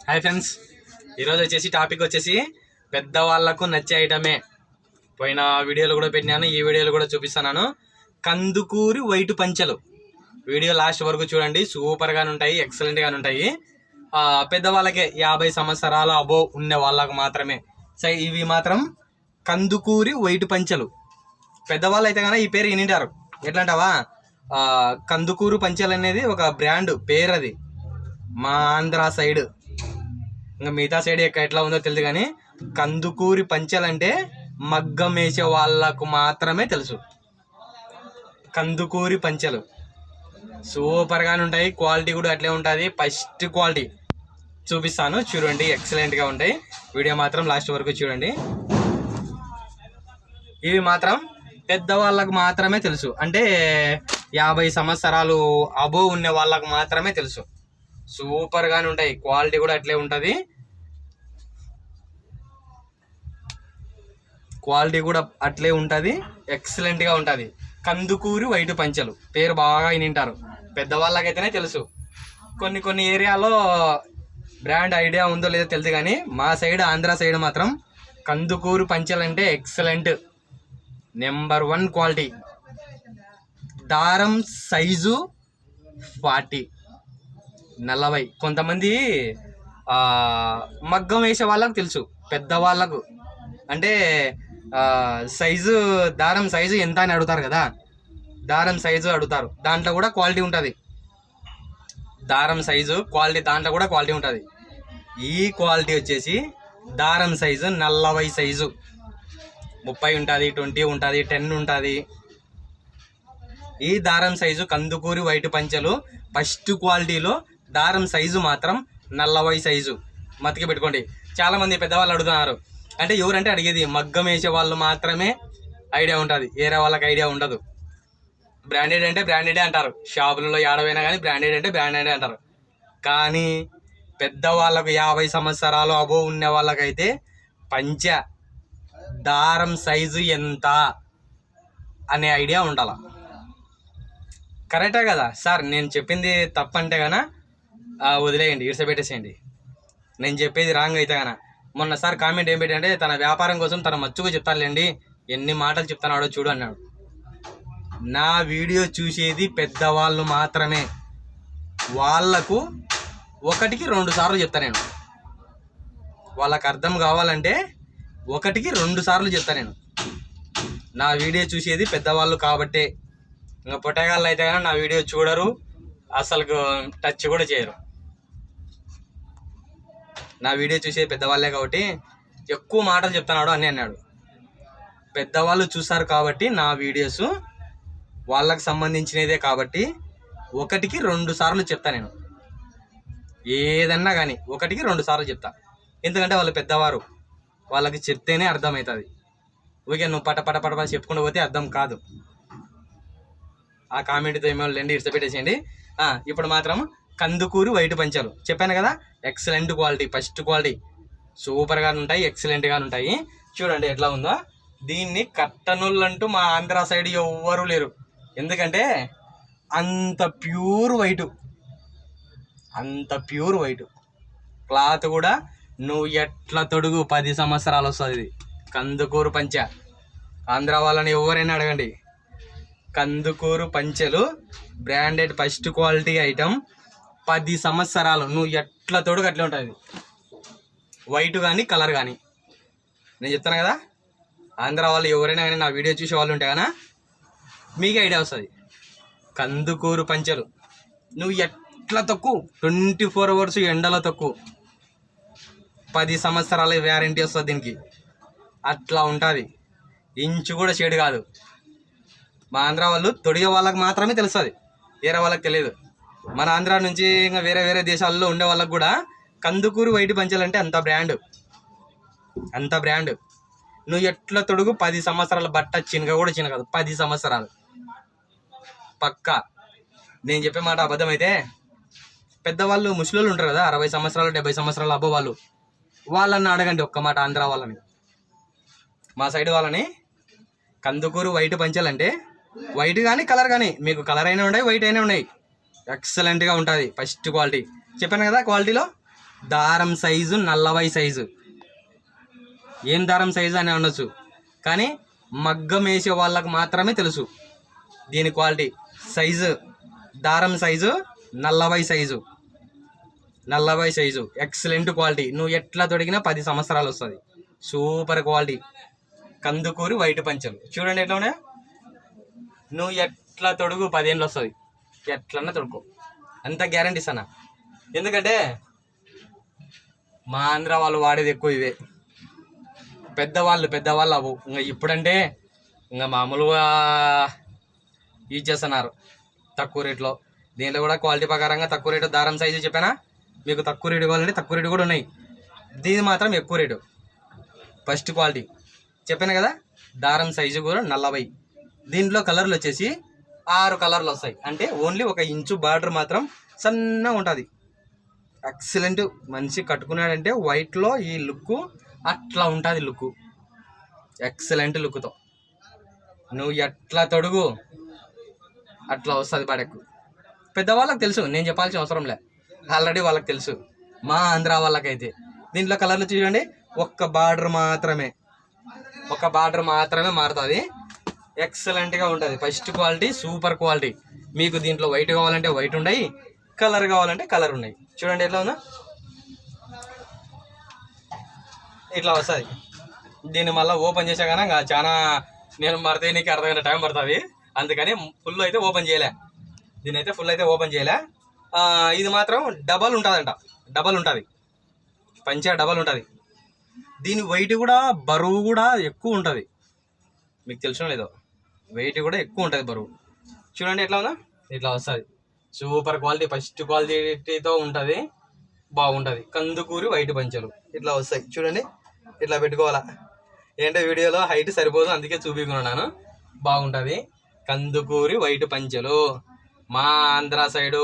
Hi friends, ఈరోజు topic వచ్చేసి పెద్దవాళ్ళకు నచ్చే ఐటమే. పోయిన వీడియోలు కూడా పెట్టినాను, ఈ వీడియోలు కూడా చూపిస్తున్నాను. కందుకూరి వైట్ పంచెలు. వీడియో లాస్ట్ వరకు చూడండి, సూపర్గానే ఉంటాయి, ఎక్సలెంట్గానే ఉంటాయి. పెద్దవాళ్ళకే 50 సంవత్సరాల అబోవ్ ఉండే వాళ్ళకు మాత్రమే. ఇవి మాత్రం కందుకూరి వైట్ పంచెలు. పెద్దవాళ్ళు అయితే కనుక ఈ పేరు వినింటారు. ఎట్లా అంటావా, కందుకూరు పంచెలు అనేది ఒక బ్రాండ్ పేరు. అది మా ఆంధ్ర సైడ్, ఇంకా మిగతా సైడ్ ఎట్లా ఉందో తెలియదు, కానీ కందుకూరి పంచెలంటే మగ్గం వేసే వాళ్ళకు మాత్రమే తెలుసు. కందుకూరి పంచెలు సూపర్గానే ఉంటాయి, క్వాలిటీ కూడా అట్లే ఉంటుంది. ఫస్ట్ క్వాలిటీ చూపిస్తాను, చూడండి, ఎక్సలెంట్గా ఉంటాయి. వీడియో మాత్రం లాస్ట్ వరకు చూడండి. ఇవి మాత్రం పెద్దవాళ్ళకు మాత్రమే తెలుసు, అంటే 50 సంవత్సరాలు అబోవ్ ఉన్న వాళ్ళకు మాత్రమే తెలుసు. సూపర్గానే ఉంటాయి, క్వాలిటీ కూడా అట్లే ఉంటుంది. ఎక్సలెంట్గా ఉంటుంది. కందుకూరి వైట్ పంచెలు పేరు బాగా వినింటారు, పెద్దవాళ్ళకైతేనే తెలుసు. కొన్ని ఏరియాలో బ్రాండ్ ఐడియా ఉందో లేదో తెలుసు, కానీ మా సైడ్ ఆంధ్ర సైడ్ మాత్రం కందుకూరి పంచెలు అంటే ఎక్సలెంట్, నెంబర్ 1 క్వాలిటీ. దారం సైజు 40 కొంతమంది మగ్గం వేసే వాళ్ళకు తెలుసు. పెద్దవాళ్ళకు అంటే సైజు, దారం సైజు ఎంత అని అడుగుతారు కదా, దారం సైజు అడుగుతారు. దాంట్లో కూడా క్వాలిటీ ఉంటుంది. దారం సైజు క్వాలిటీ, దాంట్లో కూడా క్వాలిటీ ఉంటుంది. ఈ క్వాలిటీ వచ్చేసి దారం సైజు 40 సైజు, 30 ఉంటుంది, 20 ఉంటుంది, 10 ఉంటుంది. ఈ దారం సైజు కందుకూరి వైట్ పంచెలు ఫస్ట్ క్వాలిటీలో దారం సైజు మాత్రం 40 సైజు. మతికి పెట్టుకోండి. చాలామంది పెద్దవాళ్ళు అడుగుతున్నారు, అంటే ఎవరంటే అడిగేది మగ్గం వేసే వాళ్ళు మాత్రమే ఐడియా ఉంటుంది, వేరే వాళ్ళకి ఐడియా ఉండదు. బ్రాండెడ్ అంటే బ్రాండెడే అంటారు, షాపులలో ఏడవైనా కానీ బ్రాండెడ్ అంటే బ్రాండెడే అంటారు. కానీ పెద్దవాళ్ళకు 50 సంవత్సరాలు అబోవ్ ఉన్న వాళ్ళకైతే పంచె దారం సైజు ఎంత అనే ఐడియా ఉండాలి. కరెక్టే కదా సార్, నేను చెప్పింది తప్పంటే కన్నా వదిలేయండి, ఇడిసపెట్టేసేయండి. నేను చెప్పేది రాంగ్ అయితే కన్నా. మొన్న సార్ కామెంట్ ఏం పెట్టంటే, తన వ్యాపారం కోసం తన మచ్చుకు చెప్తానులేండి, ఎన్ని మాటలు చెప్తానాడో చూడు అన్నాడు. నా వీడియో చూసేది పెద్దవాళ్ళు మాత్రమే, వాళ్లకు 1కి 2 సార్లు చెప్తా నేను. వాళ్ళకు అర్థం కావాలంటే 1కి 2 సార్లు చెప్తా నేను. నా వీడియో చూసేది పెద్దవాళ్ళు కాబట్టే. ఇంకా పొట్టగాళ్ళు అయితే కానీ నా వీడియో చూడరు, అసలు టచ్ కూడా చేయరు. నా వీడియో చూసేది పెద్దవాళ్ళే కాబట్టి ఎక్కువ మాటలు చెప్తున్నాడు అని అన్నాడు. పెద్దవాళ్ళు చూస్తారు కాబట్టి నా వీడియోస్ వాళ్ళకి సంబంధించినదే కాబట్టి 1కి 2 సార్లు చెప్తా నేను. ఏదన్నా కానీ 1కి 2 సార్లు చెప్తా, ఎందుకంటే వాళ్ళు పెద్దవారు, వాళ్ళకి చెప్తేనే అర్థమవుతుంది. ఊరికే నువ్వు పట చెప్పుకుంటూ పోతే అర్థం కాదు. ఆ కామెంట్తో ఏమో లేండి, ఇడిచిపెట్టేసేయండి. ఇప్పుడు మాత్రం కందుకూరి వైట్ పంచెలు చెప్పాను కదా, ఎక్సలెంట్ క్వాలిటీ, ఫస్ట్ క్వాలిటీ, సూపర్గా ఉంటాయి, ఎక్సలెంట్గా ఉంటాయి. చూడండి ఎట్లా ఉందో. దీన్ని కట్టనుళ్ళు అంటూ మా ఆంధ్ర సైడ్ ఎవ్వరూ లేరు, ఎందుకంటే అంత ప్యూర్ వైట్ క్లాత్ కూడా నువ్వు ఎట్లా తొడుగు 10 సంవత్సరాలు వస్తుంది. ఇది కందుకూరు పంచె, ఆంధ్ర వాళ్ళని ఎవరైనా అడగండి. కందుకూరు పంచెలు బ్రాండెడ్ ఫస్ట్ క్వాలిటీ ఐటమ్, 10 సంవత్సరాలు నువ్వు ఎట్లా తొడుగు అట్లే ఉంటుంది. వైట్ కానీ కలర్ కానీ నేను చెప్తాను కదా, ఆంధ్ర వాళ్ళు ఎవరైనా కానీ నా వీడియో చూసే వాళ్ళు ఉంటే కానీ మీకే ఐడియా వస్తుంది. కందుకూరు పంచెలు నువ్వు ఎట్లా తక్కువ 24 అవర్స్ ఎండలో తక్కువ, 10 సంవత్సరాల వ్యారంటీ వస్తుంది దీనికి. అట్లా ఉంటుంది, ఇంచు కూడా షేడ్ కాదు. మా ఆంధ్ర వాళ్ళు తొడిగే వాళ్ళకి మాత్రమే తెలుస్తుంది, వేరే వాళ్ళకి తెలియదు. మన ఆంధ్ర నుంచి ఇంకా వేరే దేశాల్లో ఉండే వాళ్ళకి కూడా కందుకూరి వైట్ పంచెలు అంటే అంత బ్రాండ్. నువ్వు ఎట్లా తొడుగు 10 సంవత్సరాల బట్ట కూడా చినగదు, 10 సంవత్సరాలు పక్కా. నేను చెప్పే మాట అబద్ధమైతే పెద్దవాళ్ళు ముసలోళ్ళు ఉంటారు కదా, 60 సంవత్సరాలు 70 సంవత్సరాలు అబ్బో వాళ్ళని అడగండి ఒక్క మాట, ఆంధ్ర వాళ్ళని, మా సైడ్ వాళ్ళని. కందుకూరు వైట్ పంచెలు అంటే వైట్ కానీ కలర్ కానీ, మీకు కలర్ అయినా ఉన్నాయి, వైట్ అయినా ఉన్నాయి, ఎక్సలెంట్గా ఉంటుంది. ఫస్ట్ క్వాలిటీ చెప్పాను కదా, క్వాలిటీలో దారం సైజు 40 సైజు. ఏం దారం సైజు అని అనొచ్చు, కానీ మగ్గం వేసే వాళ్ళకు మాత్రమే తెలుసు దీని క్వాలిటీ. సైజు దారం size 40 size, 40 size. Excellent quality. నువ్వు ఎట్లా తొడిగినా 10 సంవత్సరాలు వస్తుంది. Super quality. కందుకూరి వైట్ పంచలు చూడండి ఎట్లా ఉన్నాయా. నువ్వు ఎట్లా తొడుగు 10 ఏళ్ళు వస్తుంది, ఎట్లన్నా తొడుకో, అంత గ్యారంటీ ఇస్తానా. ఎందుకంటే మా ఆంధ్ర వాళ్ళు వాడేది ఎక్కువ ఇవే. పెద్దవాళ్ళు అవు. ఇంకా ఇప్పుడంటే ఇంకా మామూలుగా యూజ్ చేస్తున్నారు తక్కువ రేట్లో. దీంట్లో కూడా క్వాలిటీ ప్రకారంగా తక్కువ రేటు. దారం సైజు చెప్పానా మీకు, తక్కువ రేటు కావాలంటే తక్కువ రేటు కూడా ఉన్నాయి. దీని మాత్రం ఎక్కువ రేటు, ఫస్ట్ క్వాలిటీ చెప్పాను కదా. దారం సైజు కూడా 40. దీంట్లో కలర్లు వచ్చేసి 6 కలర్లు వస్తాయి. అంటే ఓన్లీ 1 ఇంచు బార్డర్ మాత్రం సన్నగా ఉంటుంది. ఎక్సలెంట్. మంచి కట్టుకున్నాడంటే వైట్లో ఈ లుక్ అట్లా ఉంటుంది. లుక్ ఎక్సలెంట్ లుక్తో నువ్వు ఎట్లా తొడుగు అట్లా వస్తుంది బాడెక్కు. పెద్దవాళ్ళకి తెలుసు, నేను చెప్పాల్సిన అవసరం లే, ఆల్రెడీ వాళ్ళకి తెలుసు. మా ఆంధ్ర వాళ్ళకైతే దీంట్లో కలర్లు చూడండి, ఒక్క బార్డర్ మాత్రమే మారుతుంది. ఎక్సలెంట్గా ఉంటుంది. First quality, super quality. మీకు దీంట్లో వైట్ కావాలంటే వైట్ ఉన్నాయి, కలర్ కావాలంటే కలర్ ఉన్నాయి. చూడండి ఎట్లా ఉందా, ఇట్లా వస్తుంది. దీన్ని మళ్ళీ ఓపెన్ చేసా కానీ చాలా నేను మడితే నీకు అర్ధగంట టైం పడుతుంది. అందుకని ఫుల్ అయితే ఓపెన్ చేయలే. దీని అయితే ఫుల్ అయితే ఓపెన్ చేయలే. ఇది మాత్రం డబల్ ఉంటుందంట, డబల్ ఉంటుంది పంచా, డబల్ ఉంటుంది. దీని వెయిట్ కూడా బరువు కూడా ఎక్కువ ఉంటుంది. మీకు తెలిసిన లేదో, వెయిట్ కూడా ఎక్కువ ఉంటుంది, బరువు. చూడండి ఎట్లా ఉందా, ఇట్లా వస్తుంది. సూపర్ క్వాలిటీ, ఫస్ట్ క్వాలిటీతో ఉంటుంది, బాగుంటుంది. కందుకూరి వైట్ పంచలు ఇట్లా వస్తాయి. చూడండి ఇట్లా పెట్టుకోవాలా. ఏంటంటే వీడియోలో హైట్ సరిపోదు, అందుకే చూపించుకున్నాను. బాగుంటుంది. కందుకూరి వైట్ పంచలు మా ఆంధ్ర సైడు.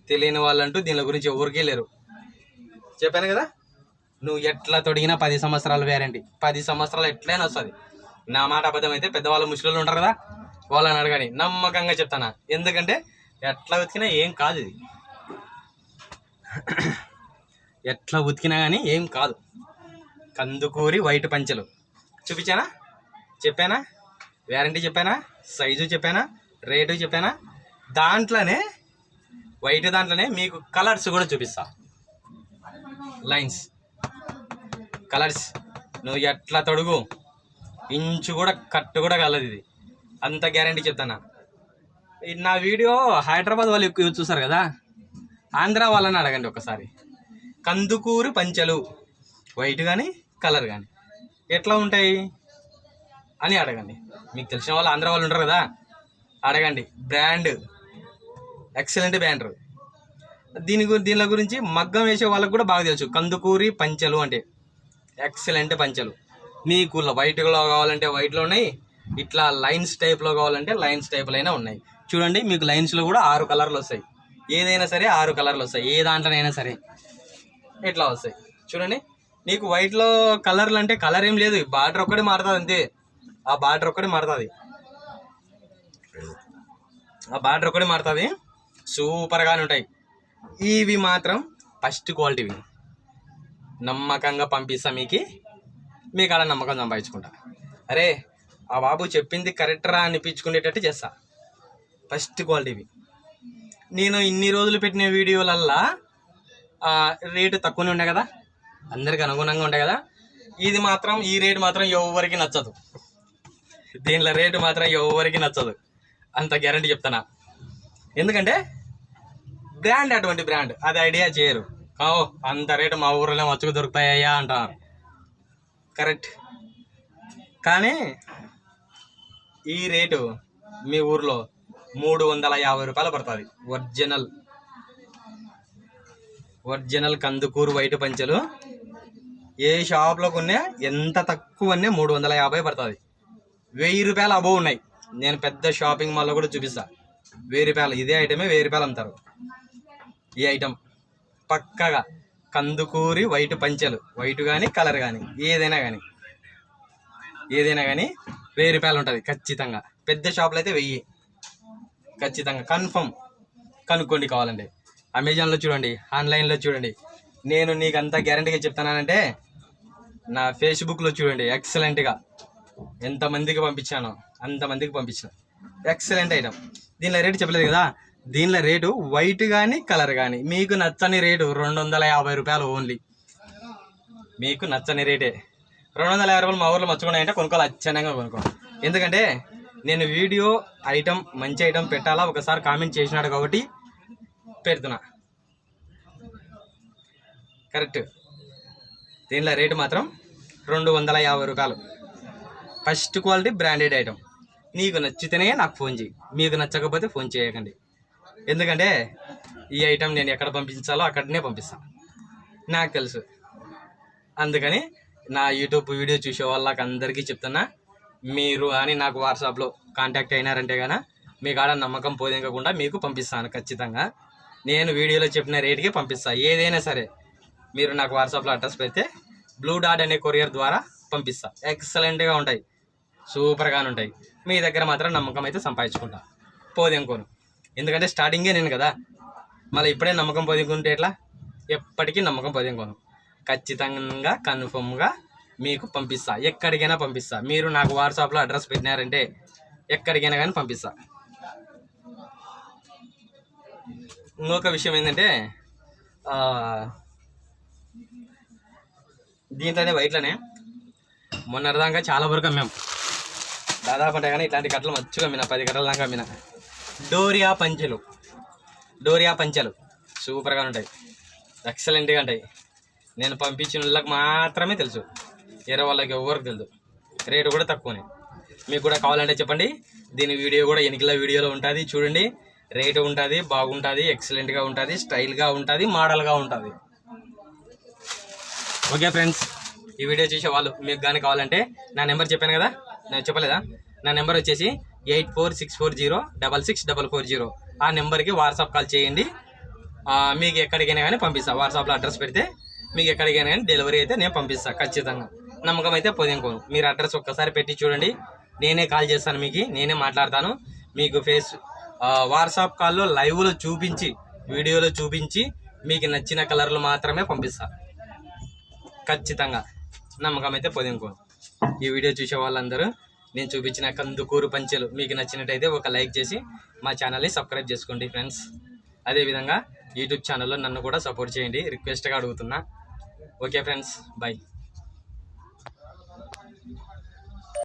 తెలియని వాళ్ళంటూ దీని గురించి ఎవరికీ లేరు. చెప్పాను కదా, నువ్వు ఎట్లా తొడిగినా 10 సంవత్సరాలు వ్యారంటీ. 10 సంవత్సరాలు ఎట్లయినా వస్తుంది. నా మాట అబద్ధం అయితే పెద్దవాళ్ళు ముసలిళ్ళు ఉంటారు కదా, వాళ్ళని అడగని, నమ్మకంగా చెప్తాను. ఎందుకంటే ఎట్లా ఉతికినా ఏం కాదు, ఇది ఎట్లా ఉతికినా కానీ ఏం కాదు. కందుకూరి వైట్ పంచలు చూపించానా, చెప్పానా, వ్యారంటీ చెప్పానా, సైజు చెప్పానా, రేటు చెప్పానా. దాంట్లోనే వైట్ దాంట్లోనే మీకు కలర్స్ కూడా చూపిస్తా. లైన్స్ కలర్స్ నువ్వు ఎట్లా తొడుగు ఇంచు కూడా కట్టు కూడా కలదు, ఇది అంత గ్యారంటీ చెప్తానా. నా వీడియో హైదరాబాద్ వాళ్ళు ఎక్కువ చూస్తారు కదా, ఆంధ్ర వాళ్ళని అడగండి ఒకసారి. కందుకూరు పంచలు వైట్ కానీ కలర్ కానీ ఎట్లా ఉంటాయి అని అడగండి. మీకు తెలిసిన వాళ్ళు ఆంధ్ర వాళ్ళు ఉంటారు కదా, అడగండి. Brand excellent brand. దీని గురించి మగ్గం వేసే వాళ్ళకు కూడా బాగా తెలుసు. కందుకూరి పంచలు అంటే ఎక్సలెంట్ పంచలు. మీకు వైట్లో కావాలంటే వైట్లో ఉన్నాయి, ఇట్లా లైన్స్ టైప్లో కావాలంటే లైన్స్ టైప్లో అయినా ఉన్నాయి. చూడండి మీకు లైన్స్లో కూడా 6 కలర్లు వస్తాయి. ఏదైనా సరే 6 కలర్లు వస్తాయి, ఏ దాంట్లోనైనా సరే ఇట్లా వస్తాయి. చూడండి నీకు వైట్లో కలర్లు అంటే కలర్ ఏం లేదు, బార్డర్ ఒక్కటి మారుతుంది అంతే. ఆ బార్డర్ ఒక్కటి మారుతుంది, సూపర్గానే ఉంటాయి. ఇవి మాత్రం ఫస్ట్ క్వాలిటీవి. నమ్మకంగా పంపిస్తా మీకు అలా నమ్మకం సంపాదించుకుంటా. అరే ఆ బాబు చెప్పింది కరెక్టరా అనిపించుకునేటట్టు చేస్తా. ఫస్ట్ క్వాలిటీవి. నేను ఇన్ని రోజులు పెట్టిన వీడియోలల్లా రేటు తక్కువనే ఉండే కదా, అందరికి అనుగుణంగా ఉండే కదా. ఇది మాత్రం ఈ రేటు మాత్రం ఎవరికి నచ్చదు. దీనిలో రేటు మాత్రం ఎవరికి నచ్చదు, అంత గ్యారంటీ చెప్తానా. ఎందుకంటే బ్రాండ్ అటువంటి బ్రాండ్, అది ఐడియా చేయరు. అంత రేటు మా ఊరిలో మచ్చుకు దొరుకుతాయా అంటారు, కరెక్ట్. కానీ ఈ రేటు మీ ఊర్లో 350 రూపాయలు పడుతుంది. ఒరిజినల్ కందుకూరు వైట్ పంచలు ఏ షాప్లో కొన్నా ఎంత తక్కువనే 350 పడుతుంది. 1000 రూపాయలు అబోవ్ ఉన్నాయి. నేను పెద్ద షాపింగ్ మాల్లో కూడా చూపిస్తా. 1000 రూపాయలు ఇదే ఐటమే 1000 రూపాయలు అమ్ముతారు. ఈ ఐటమ్ పక్కగా కందుకూరి వైట్ పంచలు, వైట్ కానీ కలర్ కానీ ఏదైనా కానీ 1000 రూపాయలు ఉంటుంది ఖచ్చితంగా. పెద్ద షాపులో అయితే 1000 ఖచ్చితంగా, కన్ఫర్మ్. కనుక్కోండి కావాలంటే. అమెజాన్లో చూడండి, ఆన్లైన్లో చూడండి. నేను నీకు అంతా గ్యారంటీగా చెప్తానంటే నా ఫేస్బుక్లో చూడండి. ఎక్సలెంట్గా ఎంతమందికి పంపించానో అంతమందికి పంపించిన ఎక్సలెంట్ ఐటమ్. దీనిలో రేటు చెప్పలేదు కదా, దీనిలో రేటు వైట్ కానీ కలర్ కానీ మీకు నచ్చని రేటు 250 రూపాయలు ఓన్లీ. మీకు నచ్చని రేటే 250 రూపాయలు. మా ఊర్లో మర్చుకున్నాయంటే కొనుక్కోవాలి, అచ్చనంగా కొనుక్కోవాలి. ఎందుకంటే నేను వీడియో ఐటమ్ మంచి ఐటమ్ పెట్టాలా ఒకసారి కామెంట్ చేసినాడు కాబట్టి పెడుతున్నా. కరెక్ట్. దీనిలో రేటు మాత్రం 250 రూపాయలు. First quality branded item. నీకు నచ్చితేనే నాకు ఫోన్ చేయి, మీకు నచ్చకపోతే ఫోన్ చేయకండి. ఎందుకంటే ఈ ఐటమ్ నేను ఎక్కడ పంపించాలో అక్కడనే పంపిస్తాను, నాకు తెలుసు. అందుకని నా యూట్యూబ్ వీడియో చూసే వాళ్ళకి అందరికీ చెప్తున్నా, మీరు అని నాకు వాట్సాప్లో కాంటాక్ట్ అయినారంటే కనుక మీ కాడ నమ్మకం పోదింకకుండా మీకు పంపిస్తాను ఖచ్చితంగా. నేను వీడియోలో చెప్పిన రేటుకే పంపిస్తాను. ఏదైనా సరే మీరు నాకు వాట్సాప్లో అడ్రస్ పెడితే బ్లూ డాట్ అనే కొరియర్ ద్వారా పంపిస్తా. ఎక్సలెంట్గా ఉంటాయి, సూపర్గానే ఉంటాయి. మీ దగ్గర మాత్రం నమ్మకం అయితే సంపాదించుకుంటా, పోదింకోను. ఎందుకంటే స్టార్టింగే నేను కదా, మళ్ళీ ఇప్పుడే నమ్మకం పోదింకుంటే ఎట్లా? ఎప్పటికీ నమ్మకం పోదింకోను. ఖచ్చితంగా కన్ఫర్మ్గా మీకు పంపిస్తా, ఎక్కడికైనా పంపిస్తా. మీరు నాకు వాట్సాప్లో అడ్రస్ పెట్టినారంటే ఎక్కడికైనా కానీ పంపిస్తా. ఇంకొక విషయం ఏంటంటే దీంట్లోనే వైట్లోనే మొన్నటిదాకా చాలా వరకు అమ్మాం. దాదాపు అంటే కానీ ఇట్లాంటి కట్టలు మంచిగా అమ్మిన, 10 కట్టల దాకా అమ్మిన. డోరియా పంచెలు సూపర్గా ఉంటాయి, ఎక్సలెంట్గా ఉంటాయి. నేను పంపించిన వాళ్ళకి మాత్రమే తెలుసు, వేరే వాళ్ళకి ఎవరికి తెలుసు. రేటు కూడా తక్కువనే. మీకు కూడా కావాలంటే చెప్పండి. దీని వీడియో కూడా ఎన్నికల వీడియోలో ఉంటుంది, చూడండి. రేటు ఉంటుంది, బాగుంటుంది, ఎక్సలెంట్గా ఉంటుంది, స్టైల్గా ఉంటుంది, మోడల్గా ఉంటుంది. ఓకే ఫ్రెండ్స్, ఈ వీడియో చూసే వాళ్ళు మీకు కానీ కావాలంటే నా నెంబర్ చెప్పాను కదా, నేను చెప్పలేదా? నా నెంబర్ వచ్చేసి 8464066440. ఆ నెంబర్కి వాట్సాప్ కాల్ చేయండి. మీకు ఎక్కడికైనా కానీ పంపిస్తాను. వాట్సాప్లో అడ్రస్ పెడితే మీకు ఎక్కడికైనా కానీ డెలివరీ అయితే నేను పంపిస్తాను ఖచ్చితంగా. నమ్మకం అయితే పోదేనుకోను. మీరు అడ్రస్ ఒక్కసారి పెట్టి చూడండి, నేనే కాల్ చేస్తాను, మీకు నేనే మాట్లాడతాను. మీకు వాట్సాప్ కాల్లో లైవ్లో చూపించి, వీడియోలో చూపించి మీకు నచ్చిన కలర్లు మాత్రమే పంపిస్తాను ఖచ్చితంగా. నమ్మకం అయితే పోదేనుకోను. ఈ వీడియో చూసే వాళ్ళందరూ నేను చూపించిన కందుకూరు పంచెలు మీకు నచ్చినట్టయితే ఒక లైక్ చేసి మా ఛానల్ని సబ్స్క్రైబ్ చేసుకోండి ఫ్రెండ్స్. అదేవిధంగా యూట్యూబ్ ఛానల్లో నన్ను కూడా సపోర్ట్ చేయండి, రిక్వెస్ట్గా అడుగుతున్నా. Okay friends, bye.